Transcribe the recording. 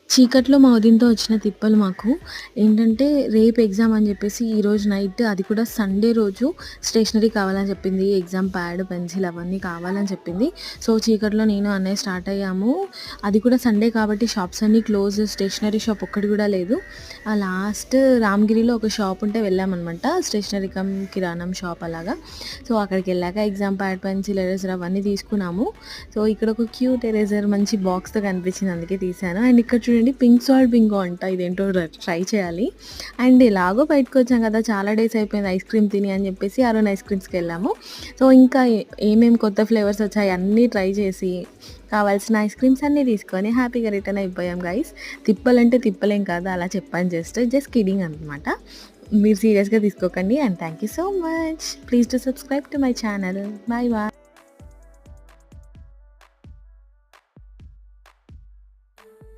చీకట్లో మా వదినతో వచ్చిన తిప్పలు మాకు. ఏంటంటే రేపు ఎగ్జామ్ అని చెప్పేసి ఈరోజు నైట్, అది కూడా సండే రోజు స్టేషనరీ కావాలని చెప్పింది. ఎగ్జామ్ ప్యాడ్, పెన్సిల్ అవన్నీ కావాలని చెప్పింది. సో చీకట్లో నేను అన్నయ్య స్టార్ట్ అయ్యాము. అది కూడా సండే కాబట్టి షాప్స్ అన్నీ క్లోజ్. స్టేషనరీ షాప్ ఒక్కటి కూడా లేదు. లాస్ట్ రామగిరిలో ఒక షాప్ ఉంటే వెళ్ళామనమాట. స్టేషనరీ కమ్ కిరాణం షాప్ అలాగా. సో అక్కడికి వెళ్ళాక ఎగ్జామ్ ప్యాడ్, పెన్సిల్, ఎరేజర్ అవన్నీ తీసుకున్నాము. సో ఇక్కడ ఒక క్యూట్ ఎరేజర్ మంచి బాక్స్‌తో కనిపించింది, అందుకే తీశాను. అండ్ ఇక్కడ చూడండి పింక్ సాల్ట్ బింగో అంట. ఇదేంటో ట్రై చేయాలి. అండ్ ఎలాగో బయటకొచ్చాం కదా! చాలా డేస్ అయిపోయింది ఐస్ క్రీమ్ తిని అని చెప్పేసి అరుణ్ ఐస్ క్రీమ్స్‌కెళ్ళాము. సో ఇంకా ఏమేమి కొత్త ఫ్లేవర్స్ వచ్చాయి అన్నీ ట్రై చేసి, కావాల్సిన ఐస్ క్రీమ్స్ అన్నీ తీసుకొని హ్యాపీగా రిటర్న్ అయిపోయాం గైస్. తిప్పలంటే తిప్పలేం కాదు, అలా చెప్పాను జస్ట్ కిడింగ్ అనమాట. మీరు సీరియస్‌గా తీసుకోకండి. And thank you so much. Please do subscribe to my channel. Bye bye.